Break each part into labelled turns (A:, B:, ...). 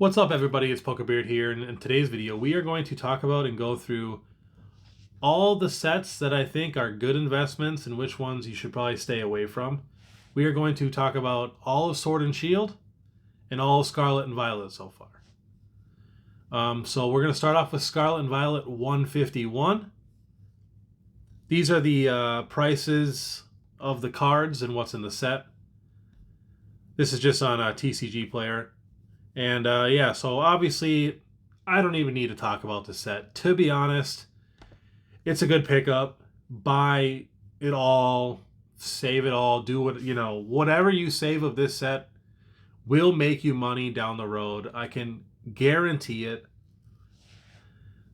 A: What's up, everybody? It's Pokebeard here, and in today's video we are going to talk about and go through all the sets that I think are good investments and which ones you should probably stay away from. We are going to talk about all of Sword and Shield and all of Scarlet and Violet so far. So we're going to start off with Scarlet and Violet 151. These are the prices of the cards and what's in the set. This is just on a TCG Player. And yeah, so obviously, I don't even need to talk about this set. To be honest, it's a good pickup. Buy it all, save it all, do what, whatever you save of this set will make you money down the road. I can guarantee it.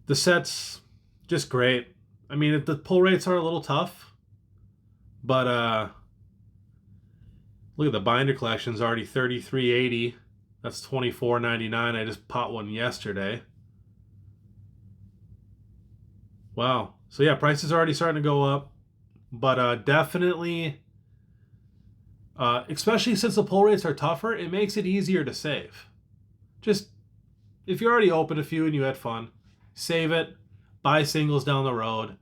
A: The set's just great. I mean, the pull rates are a little tough, but look at the binder collection's already $33.80. That's $24.99. I just bought one yesterday. Wow. So yeah, prices are already starting to go up. But definitely, especially since the pull rates are tougher, it makes it easier to save. Just, if you already opened a few and you had fun, save it, buy singles down the road.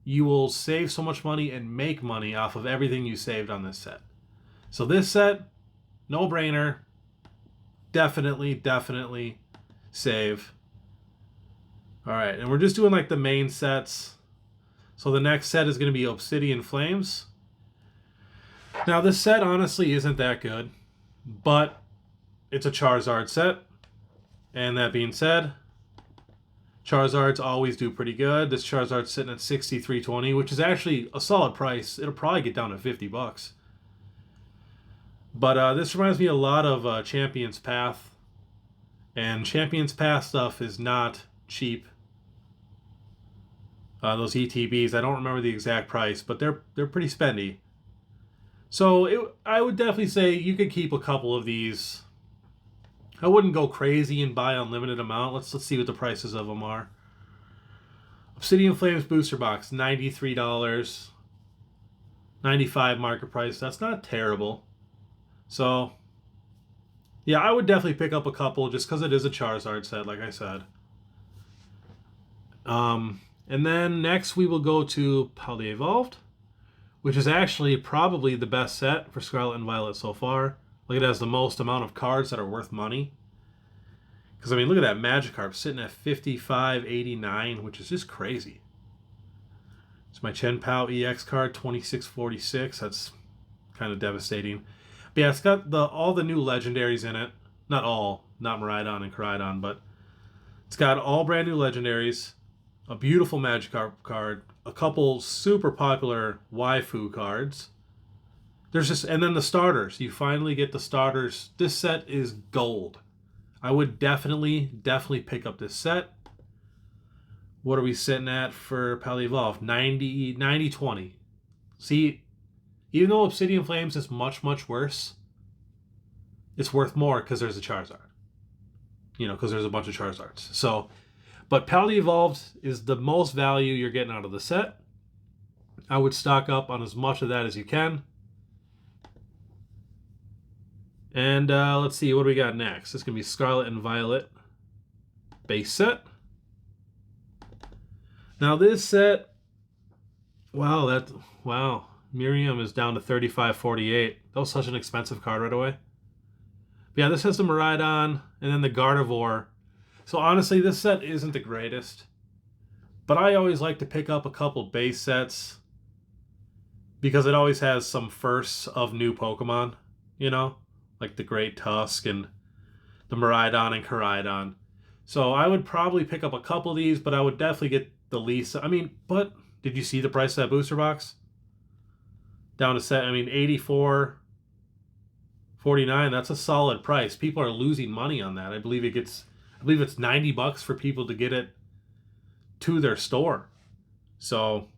A: You will save so much money and make money off of everything you saved on this set. So this set, no brainer. Definitely save. All right, and we're just doing like the main sets. So the next set is going to be Obsidian Flames. Now this set honestly isn't that good, but it's a Charizard set. And that being said, Charizards always do pretty good. This Charizard's sitting at $63.20, which is actually a solid price. It'll probably get down to $50. But this reminds me a lot of Champion's Path. And Champion's Path stuff is not cheap. Those ETBs, I don't remember the exact price, but they're pretty spendy. So I would definitely say you could keep a couple of these. I wouldn't go crazy and buy unlimited amount. Let's see what the prices of them are. Obsidian Flames Booster Box, $93. $95 market price. That's not terrible. So, yeah, I would definitely pick up a couple just because it is a Charizard set, like I said. And then next we will go to Paldea Evolved, which is actually probably the best set for Scarlet and Violet so far. Like, it has the most amount of cards that are worth money. Because, I mean, look at that Magikarp sitting at $55.89, which is just crazy. It's my Chen-Pao EX card, $26.46. That's kind of devastating. But yeah, it's got all the new legendaries in it. Not all, not Miraidon and Koraidon, but it's got all brand new legendaries, a beautiful Magikarp card, a couple super popular waifu cards. And then the starters. You finally get the starters. This set is gold. I would definitely pick up this set. What are we sitting at for Paldea Evolved? 90-20. See, even though Obsidian Flames is much worse, it's worth more because there's a Charizard. Because there's a bunch of Charizards. So, but Paldea Evolved is the most value you're getting out of the set. I would stock up on as much of that as you can. And let's see, what do we got next? This is going to be Scarlet and Violet base set. Now this set, wow. Miriam is down to $35.48. That was such an expensive card right away. But yeah, this has the Miraidon and then the Gardevoir. So honestly, this set isn't the greatest. But I always like to pick up a couple base sets because it always has some firsts of new Pokemon, like the Great Tusk and the Miraidon and Koraidon. So I would probably pick up a couple of these, but I would definitely get the least. I mean, but did you see the price of that booster box? Down to $84.49. That's a solid price. People are losing money on that. I believe it's $90 for people to get it to their store. So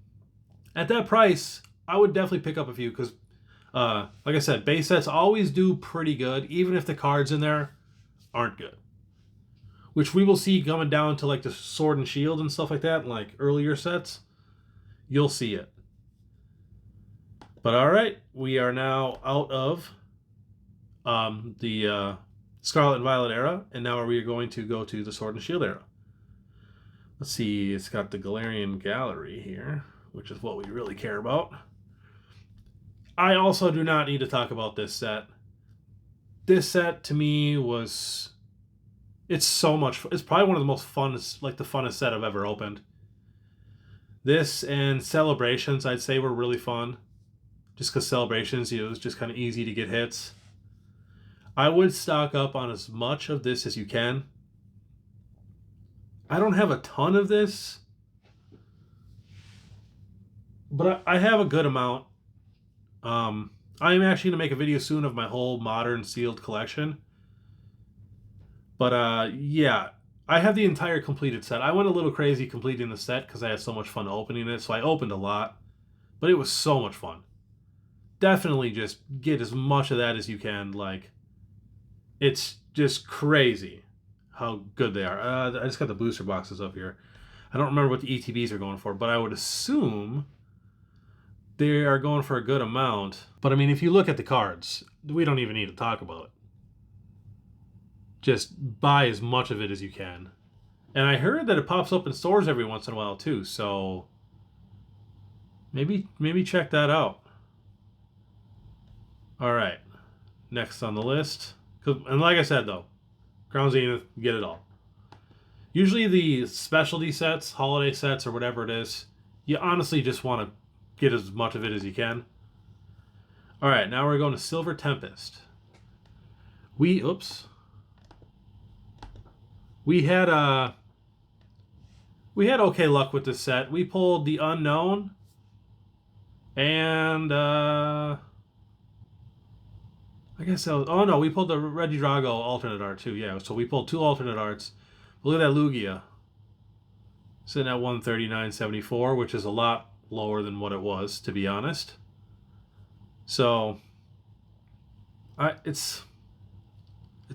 A: at that price, I would definitely pick up a few because, like I said, base sets always do pretty good, even if the cards in there aren't good. Which we will see coming down to like the Sword and Shield and stuff like that, like earlier sets. You'll see it. But all right, we are now out of the Scarlet and Violet era, and now we are going to go to the Sword and Shield era. Let's see, it's got the Galarian Gallery here, which is what we really care about. I also do not need to talk about this set. This set to me was, it's so much, it's probably one of the most funnest, like the funnest set I've ever opened. This and Celebrations, I'd say, were really fun. Just because Celebrations, it was just kind of easy to get hits. I would stock up on as much of this as you can. I don't have a ton of this, but I have a good amount. I am actually going to make a video soon of my whole modern sealed collection. But yeah, I have the entire completed set. I went a little crazy completing the set because I had so much fun opening it, so I opened a lot. But it was so much fun. Definitely just get as much of that as you can. Like, it's just crazy how good they are. I just got the booster boxes up here. I don't remember what the ETBs are going for, but I would assume they are going for a good amount. But I mean, if you look at the cards, we don't even need to talk about it. Just buy as much of it as you can. And I heard that it pops up in stores every once in a while too, so maybe check that out. All right, next on the list. And like I said though, Crown Zenith, get it all. Usually the specialty sets, holiday sets, or whatever it is, you honestly just want to get as much of it as you can. All right, now we're going to Silver Tempest. We had okay luck with this set. We pulled the Unknown and I guess that was, oh no, we pulled the Regidrago alternate art too. Yeah, so we pulled 2 alternate arts. Look at that Lugia. Sitting at 139.74, which is a lot lower than what it was, to be honest. So it's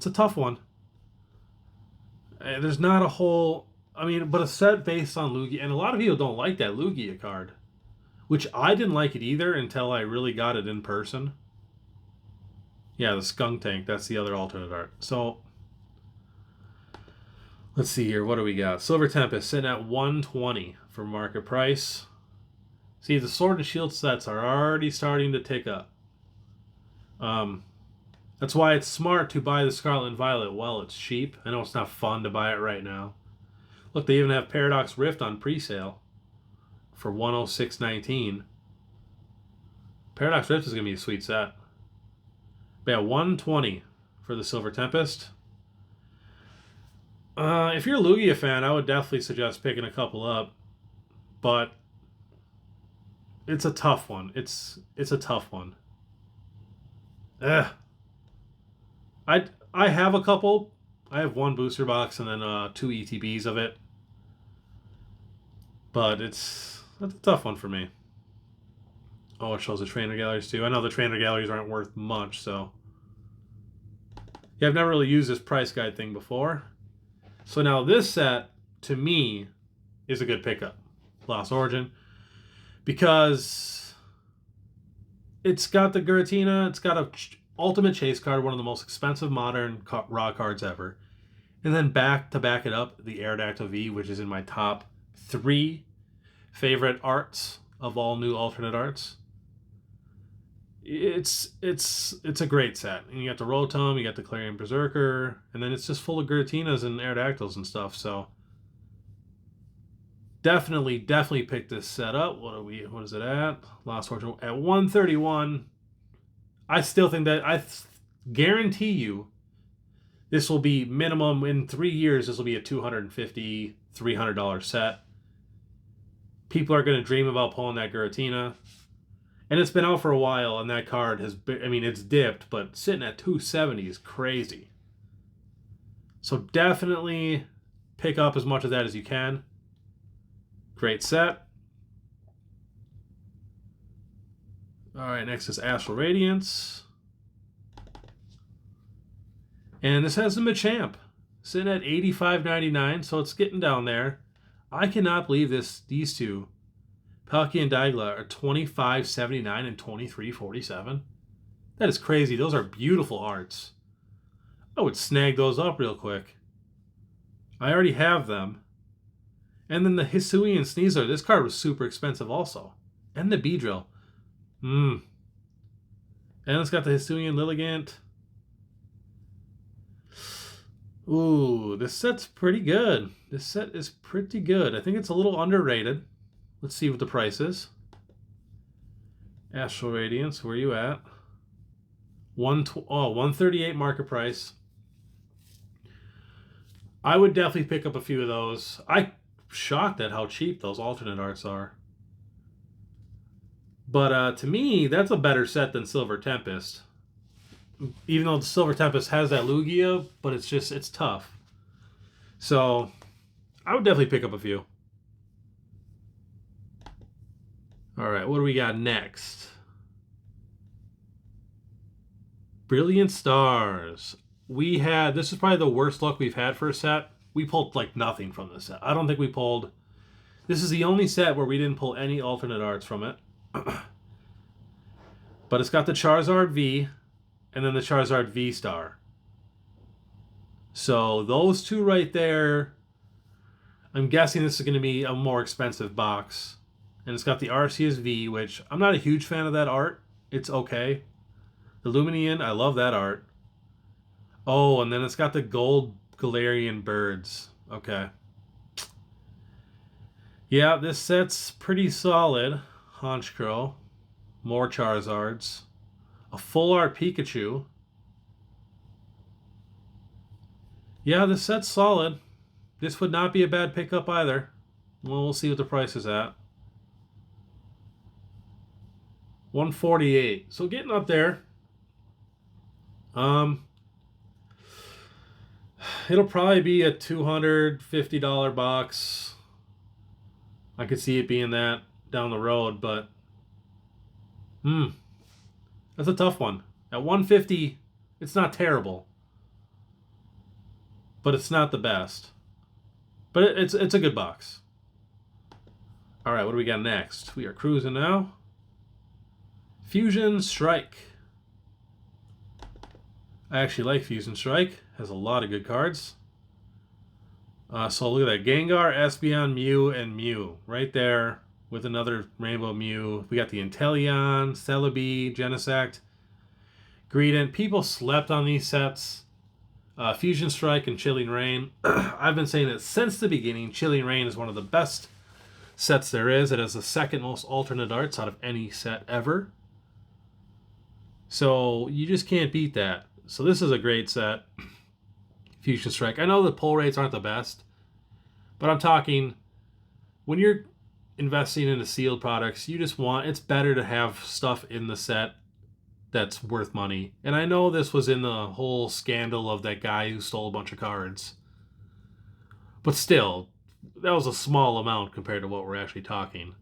A: a tough one. There's not a whole, I mean, but a set based on Lugia, and a lot of people don't like that Lugia card, which I didn't like it either until I really got it in person. Yeah, the Skunk Tank, that's the other alternate art. So, let's see here, what do we got? Silver Tempest sitting at 120 for market price. See, the Sword and Shield sets are already starting to tick up. That's why it's smart to buy the Scarlet and Violet while it's cheap. I know it's not fun to buy it right now. Look, they even have Paradox Rift on pre-sale for 106.19. Paradox Rift is going to be a sweet set. But yeah, 120 for the Silver Tempest. If you're a Lugia fan, I would definitely suggest picking a couple up. But it's a tough one. It's a tough one. I have a couple. I have 1 booster box and then 2 ETBs of it. But that's a tough one for me. Oh, it shows the trainer galleries too. I know the trainer galleries aren't worth much, so. Yeah, I've never really used this price guide thing before. So now this set, to me, is a good pickup. Lost Origin. Because it's got the Giratina, it's got a Ultimate Chase card, one of the most expensive modern raw cards ever. And then to back it up, the Aerodactyl V, which is in my top 3 favorite arts of all new alternate arts. It's a great set. And you got the Rotom, you got the Clarion Berserker, and then it's just full of Giratinas and Aerodactyls and stuff, so definitely pick this set up. What is it at? Lost Origin at 131. I still think that, I guarantee you this will be minimum in 3 years, this will be a $250, $300 set. People are going to dream about pulling that Giratina. And it's been out for a while, and that card has been, I mean, it's dipped, but sitting at 270 is crazy. So definitely pick up as much of that as you can. Great set. All right, next is Astral Radiance. And this has the Machamp, sitting at $85.99, so it's getting down there. I cannot believe these two, Palkia and Diglett, are $25.79 and $23.47. That is crazy. Those are beautiful arts. I would snag those up real quick. I already have them. And then the Hisuian Sneasler. This card was super expensive also. And the Beedrill. And it's got the Hisuian Lilligant. Ooh, this set's pretty good. This set is pretty good. I think it's a little underrated. Let's see what the price is. Astral Radiance, where are you at? 138 market price. I would definitely pick up a few of those. I'm shocked at how cheap those alternate arts are. But to me, that's a better set than Silver Tempest. Even though the Silver Tempest has that Lugia, but it's tough. So I would definitely pick up a few. All right, what do we got next? Brilliant Stars. This is probably the worst luck we've had for a set. We pulled like nothing from this set. I don't think we pulled. This is the only set where we didn't pull any alternate arts from it. But it's got the Charizard V and then the Charizard V Star. So those two right there, I'm guessing this is going to be a more expensive box. And it's got the Arceus V, which I'm not a huge fan of that art. It's okay. The Lumineon, I love that art. Oh, and then it's got the gold Galarian birds. Okay. Yeah, this set's pretty solid. Honchkrow. More Charizards. A full art Pikachu. Yeah, this set's solid. This would not be a bad pickup either. Well, we'll see what the price is at. 148. So getting up there. It'll probably be a $250 box. I could see it being that down the road, but that's a tough one. At 150, it's not terrible, but it's not the best. But it's a good box. All right, what do we got next? We are cruising now. Fusion Strike. I actually like Fusion Strike. Has a lot of good cards. So look at that. Gengar, Espeon, Mew, and Mew. Right there with another Rainbow Mew. We got the Inteleon, Celebi, Genesect, Greedent. People slept on these sets. Fusion Strike and Chilling Rain. I've been saying it since the beginning. Chilling Rain is one of the best sets there is. It has the second most alternate arts out of any set ever. So you just can't beat that. So this is a great set. Fusion Strike. I know the pull rates aren't the best, but I'm talking when you're investing into sealed products, you just want, it's better to have stuff in the set that's worth money. And I know this was in the whole scandal of that guy who stole a bunch of cards. But still, that was a small amount compared to what we're actually talking.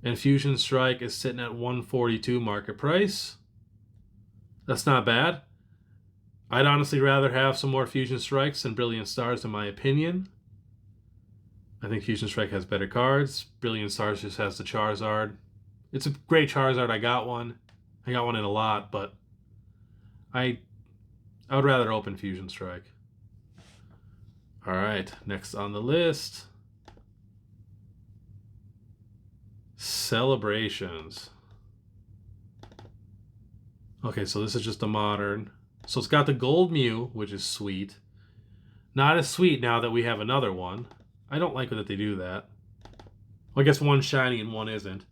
A: And Fusion Strike is sitting at 142 market price. That's not bad. I'd honestly rather have some more Fusion Strikes than Brilliant Stars, in my opinion. I think Fusion Strike has better cards. Brilliant Stars just has the Charizard. It's a great Charizard. I got one. I got one in a lot, but I would rather open Fusion Strike. All right, next on the list. Celebrations. Okay, so this is just a modern. So it's got the gold Mew, which is sweet. Not as sweet now that we have another one. I don't like that they do that. Well, I guess one's shiny and one isn't.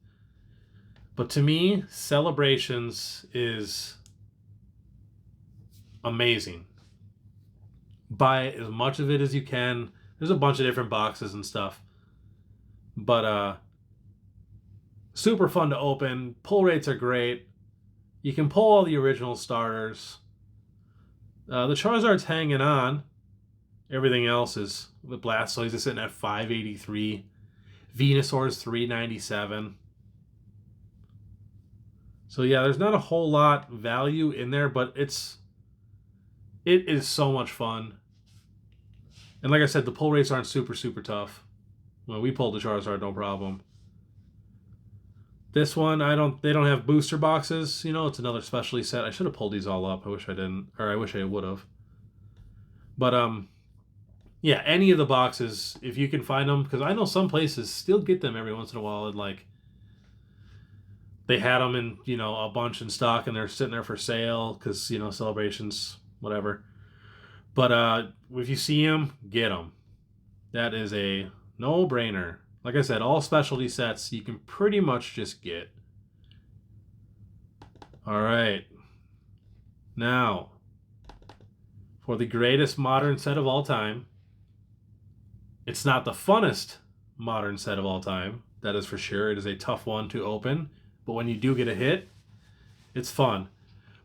A: But to me, Celebrations is amazing. Buy as much of it as you can. There's a bunch of different boxes and stuff. But super fun to open. Pull rates are great. You can pull all the original starters. The Charizard's hanging on. Everything else is... The Blastoise is sitting at 583. Venusaur's 397. So yeah, there's not a whole lot value in there, but it is so much fun. And like I said, the pull rates aren't super, super tough. Well, we pulled the Charizard, no problem. This one, they don't have booster boxes. You know, it's another specialty set. I should have pulled these all up. I wish I didn't. Or I wish I would have. But yeah, any of the boxes, if you can find them, because I know some places still get them every once in a while, and like they had them in, you know, a bunch in stock, and they're sitting there for sale because, you know, celebrations, whatever. But if you see them, get them. That is a no-brainer. Like I said, all specialty sets you can pretty much just get. All right. Now, for the greatest modern set of all time. It's not the funnest modern set of all time, that is for sure. It is a tough one to open, but when you do get a hit, it's fun.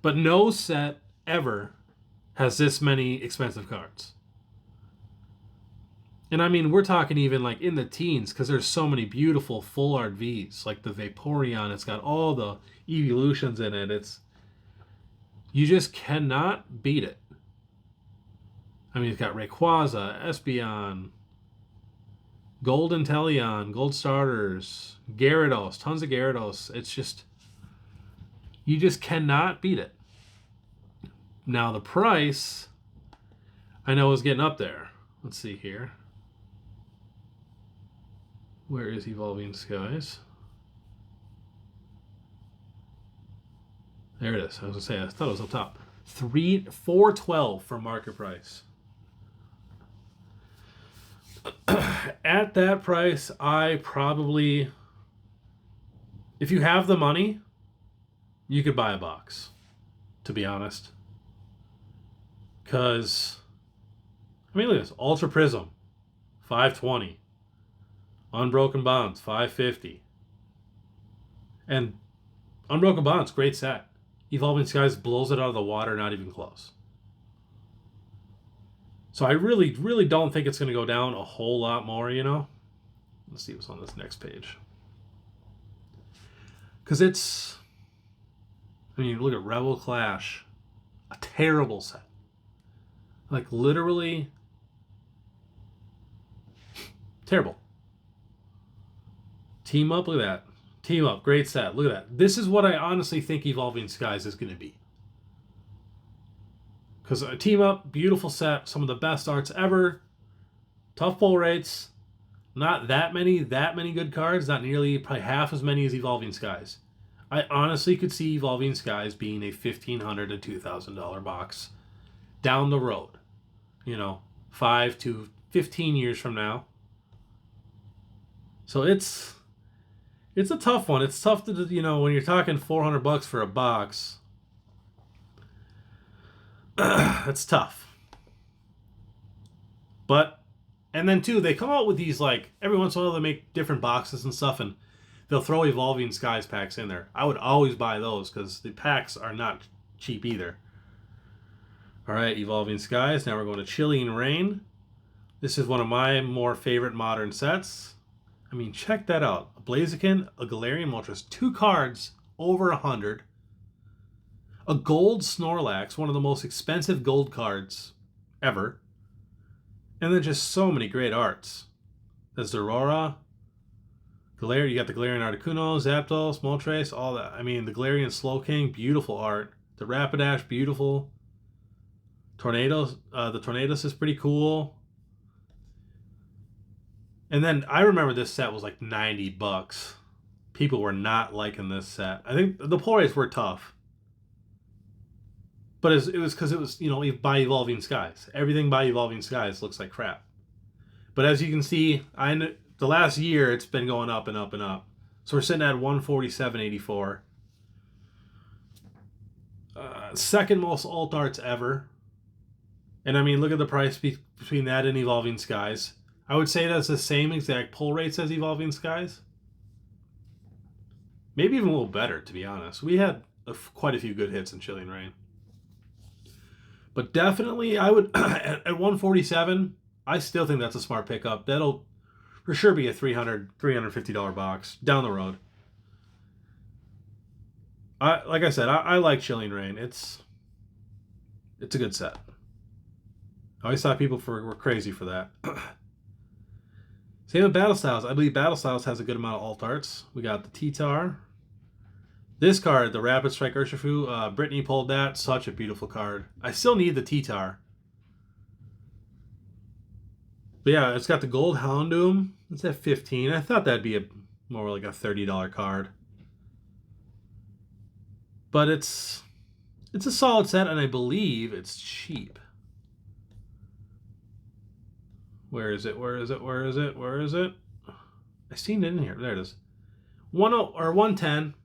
A: But no set ever has this many expensive cards. And I mean, we're talking even like in the teens, because there's so many beautiful full art Vs, like the Vaporeon. It's got all the evolutions in it. You just cannot beat it. I mean, it's got Rayquaza, Espeon, Gold Inteleon, Gold Starters, Gyarados, tons of Gyarados. It's just, you just cannot beat it. Now the price, I know is getting up there. Let's see here. Where is Evolving Skies? There it is. I was gonna say, I thought it was up top. $412 for market price. At that price, I probably, if you have the money, you could buy a box, to be honest. Because, I mean, look at this. Ultra Prism, $520. Unbroken Bonds, $550. And Unbroken Bonds, great set. Evolving Skies blows it out of the water, not even close. So I really, really don't think it's going to go down a whole lot more, you know? Let's see what's on this next page. Because it's, I mean, look at Rebel Clash. A terrible set. Like, literally terrible. Team Up, look at that. Team Up, great set. Look at that. This is what I honestly think Evolving Skies is going to be. Because a Team Up, beautiful set, some of the best arts ever. Tough pull rates. Not that many good cards. Not nearly, probably half as many as Evolving Skies. I honestly could see Evolving Skies being a $1,500 to $2,000 box down the road. You know, 5 to 15 years from now. So it's a tough one. It's tough to, you know, when you're talking $400 for a box. It's tough. But, and then too, they come out with these, like, every once in a while they make different boxes and stuff, and they'll throw Evolving Skies packs in there. I would always buy those because the packs are not cheap either. All right, Evolving Skies. Now we're going to Chilling Rain. This is one of my more favorite modern sets. I mean, check that out. A Blaziken, a Galarian Moltres, 2 cards over 100. A gold Snorlax, one of the most expensive gold cards ever. And then just so many great arts. There's Aurora, Galarian, you got the Galarian Articuno, Zapdos, Moltres, all that. I mean, the Galarian Slowking, beautiful art. The Rapidash, beautiful. Tornadoes, the Tornadus is pretty cool. And then I remember this set was like $90. People were not liking this set. I think the pull rates were tough. But it was because it was, you know, by Evolving Skies. Everything by Evolving Skies looks like crap. But as you can see, the last year it's been going up and up and up. So we're sitting at $147.84. Second most alt arts ever. And I mean, look at the price between that and Evolving Skies. I would say that's the same exact pull rates as Evolving Skies. Maybe even a little better, to be honest. We had quite a few good hits in Chilling Rain. But definitely, I would, at $147, I still think that's a smart pickup. That'll for sure be a $350 box down the road. Like I said, I like Chilling Rain. It's a good set. I always thought people were crazy for that. Same with Battle Styles. I believe Battle Styles has a good amount of alt arts. We got the T-Tar. This card, the Rapid Strike Urshifu, Brittany pulled that. Such a beautiful card. I still need the T-Tar. But yeah, it's got the gold Houndoom. It's at 15. I thought that'd be more like a $30 card. But it's a solid set, and I believe it's cheap. Where is it? Where is it? Where is it? Where is it? I seen it in here. There it is. 110.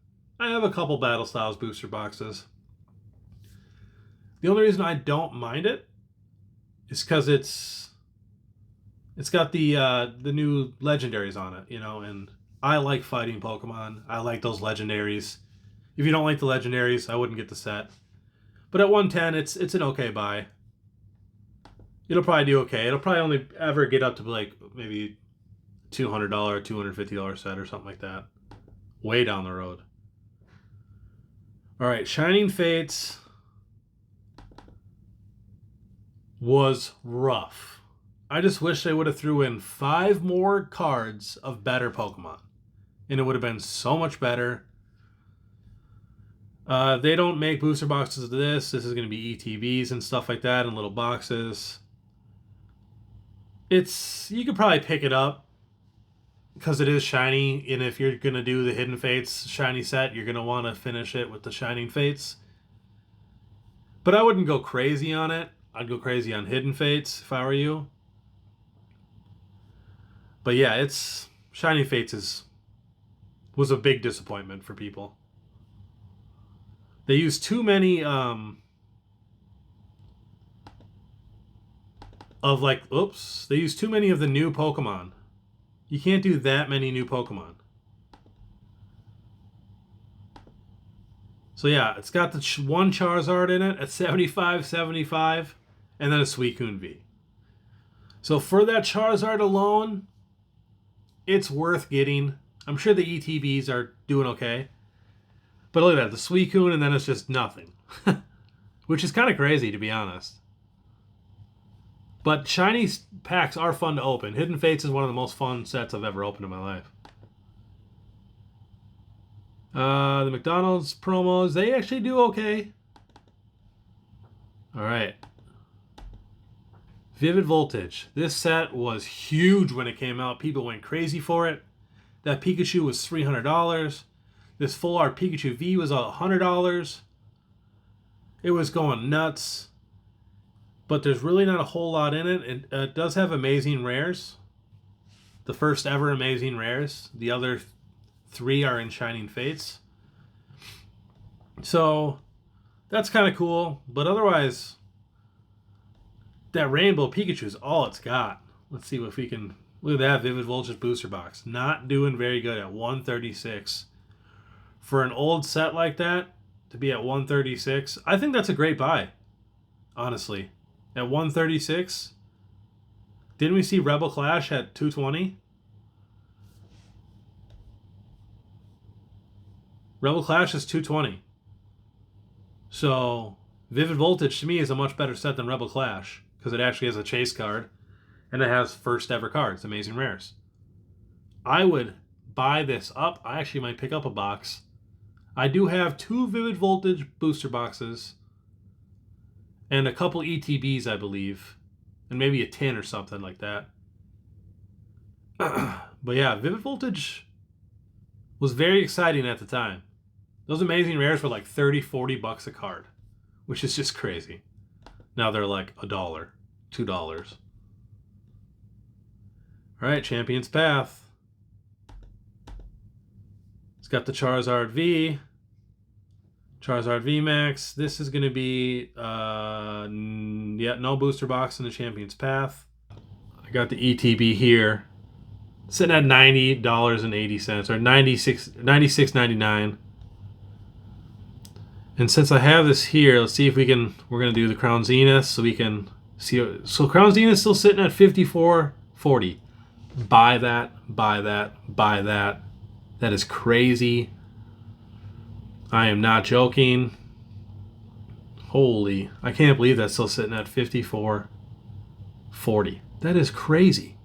A: I have a couple Battle Styles booster boxes. The only reason I don't mind it is because it's got the new legendaries on it, you know, and I like fighting Pokemon. I like those legendaries. If you don't like the legendaries, I wouldn't get the set. But at 110, it's an okay buy. It'll probably do okay. It'll probably only ever get up to like maybe $200, $250 set or something like that. Way down the road. All right, Shining Fates was rough. I just wish they would have threw in 5 more cards of better Pokemon. And it would have been so much better. They don't make booster boxes of this. This is going to be ETBs and stuff like that in little boxes. You could probably pick it up because it is shiny, and if you're going to do the Hidden Fates shiny set, you're going to want to finish it with the Shining Fates. But I wouldn't go crazy on it. I'd go crazy on Hidden Fates if I were you. But yeah, Shining Fates was a big disappointment for people. They used too many they use too many of the new Pokemon. You can't do that many new Pokemon. So yeah, it's got the one Charizard in it at 75, and then a Suicune V. So for that Charizard alone, it's worth getting. I'm sure the ETBs are doing okay. But look at that, the Suicune, and then it's just nothing. Which is kind of crazy, to be honest. But shiny packs are fun to open. Hidden Fates is one of the most fun sets I've ever opened in my life. The McDonald's promos, they actually do okay. Alright. Vivid Voltage. This set was huge when it came out. People went crazy for it. That Pikachu was $300. This full art Pikachu V was $100. It was going nuts. But there's really not a whole lot in it. It does have amazing rares. The first ever amazing rares. The other 3 are in Shining Fates. So that's kind of cool. But otherwise, that Rainbow Pikachu is all it's got. Let's see if we can... Look at that Vivid Voltage booster box. Not doing very good at 136. For an old set like that, to be at 136, I think that's a great buy. Honestly. At 136, didn't we see Rebel Clash at 220? Rebel Clash is 220. So, Vivid Voltage to me is a much better set than Rebel Clash because it actually has a chase card and it has first ever cards, amazing rares. I would buy this up. I actually might pick up a box. I do have 2 Vivid Voltage booster boxes. And a couple ETBs, I believe. And maybe a tin or something like that. But yeah, Vivid Voltage was very exciting at the time. Those amazing rares were like $30-$40 a card. Which is just crazy. Now they're like $1, $2. Alright, Champion's Path. It's got the Charizard V. Charizard VMAX. This is going to be, no booster box in the Champion's Path. I got the ETB here. Sitting at $90.80 or $96.99. And since I have this here, let's see if we're going to do the Crown Zenith so we can see. So Crown Zenith is still sitting at $54.40. Buy that, buy that, buy that. That is crazy. I am not joking. Holy, I can't believe that's still sitting at $54.40. That is crazy.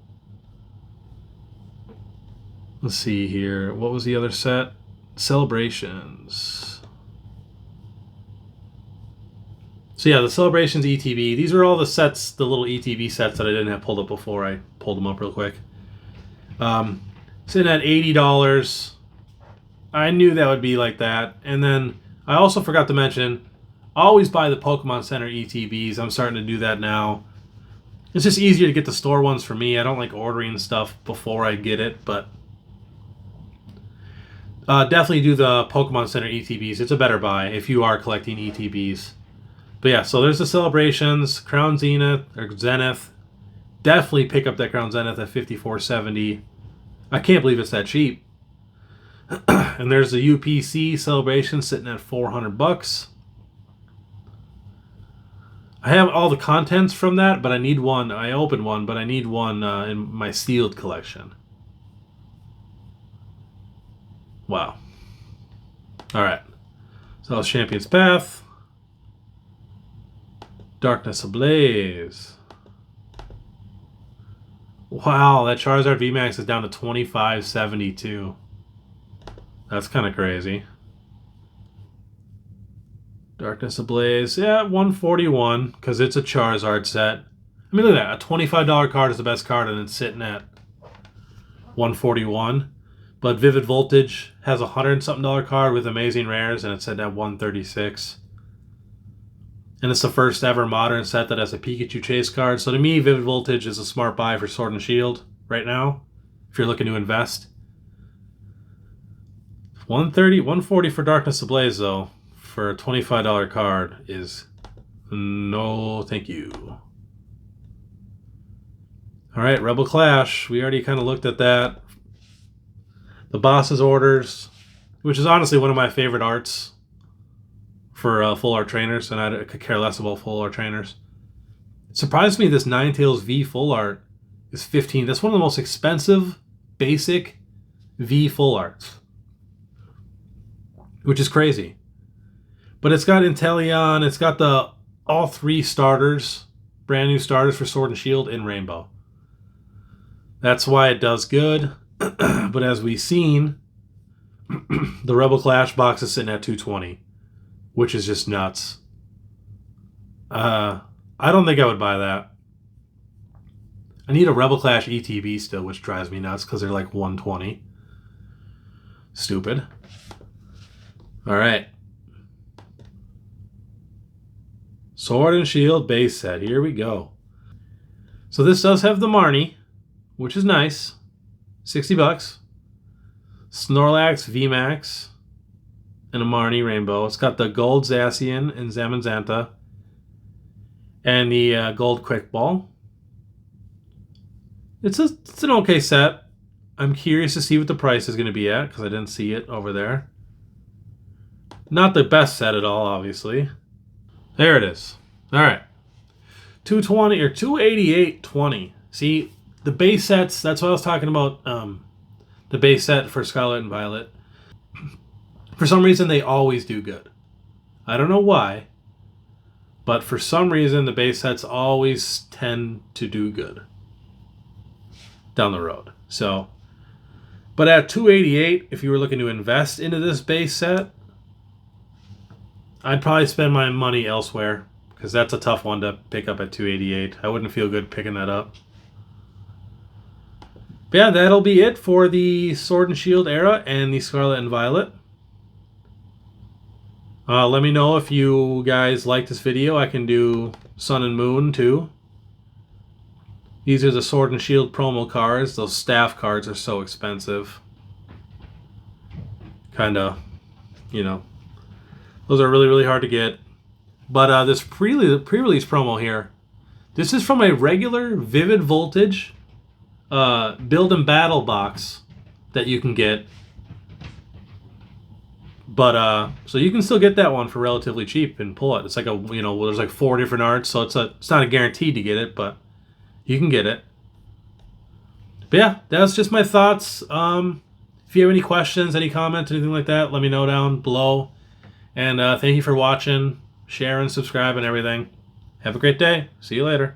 A: Let's see here. What was the other set? Celebrations. So yeah, the Celebrations ETB. These are all the sets, the little ETB sets that I didn't have pulled up before. I pulled them up real quick. Sitting at $80. I knew that would be like that. And then I also forgot to mention, always buy the Pokemon Center ETBs. I'm starting to do that now. It's just easier to get the store ones for me. I don't like ordering stuff before I get it, but definitely do the Pokemon Center ETBs. It's a better buy if you are collecting ETBs. But yeah, so there's the Celebrations, Crown Zenith, or Zenith. Definitely pick up that Crown Zenith at $54.70. I can't believe it's that cheap. And there's the UPC Celebration sitting at $400. I have all the contents from that, but I need one. I opened one, but I need one in my sealed collection. Wow. All right. So that's Champion's Path. Darkness Ablaze. Wow, that Charizard VMAX is down to $25.72. That's kind of crazy. Darkness Ablaze, yeah, $141 because it's a Charizard set. I mean, look at that. A $25 card is the best card, and it's sitting at $141. But Vivid Voltage has a $100-something card with amazing rares, and it's sitting at $136. And it's the first ever modern set that has a Pikachu Chase card. So to me, Vivid Voltage is a smart buy for Sword and Shield right now, if you're looking to invest. $140 for Darkness Ablaze, though, for a $25 card is no thank you. All right, Rebel Clash. We already kind of looked at that. The Boss's Orders, which is honestly one of my favorite arts for full art trainers, and I could care less about full art trainers. It surprised me this Ninetales V full art is $15. That's one of the most expensive basic V full arts, which is crazy. But it's got Inteleon, it's got the all three starters, brand new starters for Sword and Shield in Rainbow. That's why it does good. But as we've seen, the Rebel Clash box is sitting at $220, which is just nuts. I don't think I would buy that. I need a Rebel Clash ETB still, which drives me nuts because they're like $120. Stupid. All right. Sword and Shield base set. Here we go. So this does have the Marnie, which is nice. $60. Snorlax VMAX and a Marnie Rainbow. It's got the gold Zacian and Zamazenta and the gold Quick Ball. It's an okay set. I'm curious to see what the price is going to be at because I didn't see it over there. Not the best set at all, obviously. There it is. All right. $220 or $288.20. See, the base sets, that's what I was talking about, the base set for Scarlet and Violet. For some reason, they always do good. I don't know why, but for some reason, the base sets always tend to do good down the road. So, but at $288, if you were looking to invest into this base set, I'd probably spend my money elsewhere because that's a tough one to pick up at $288. I wouldn't feel good picking that up. But yeah, that'll be it for the Sword and Shield era and the Scarlet and Violet. Let me know if you guys like this video. I can do Sun and Moon too. These are the Sword and Shield promo cards. Those staff cards are so expensive. Kinda, you know. Those are really, really hard to get. But this pre-release promo here, this is from a regular Vivid Voltage Build and Battle box that you can get. But so you can still get that one for relatively cheap and pull it. It's like there's like 4 different arts, so it's not a guaranteed to get it, but you can get it. But yeah, that's just my thoughts. If you have any questions, any comments, anything like that, let me know down below. And thank you for watching, share, and subscribe, and everything. Have a great day. See you later.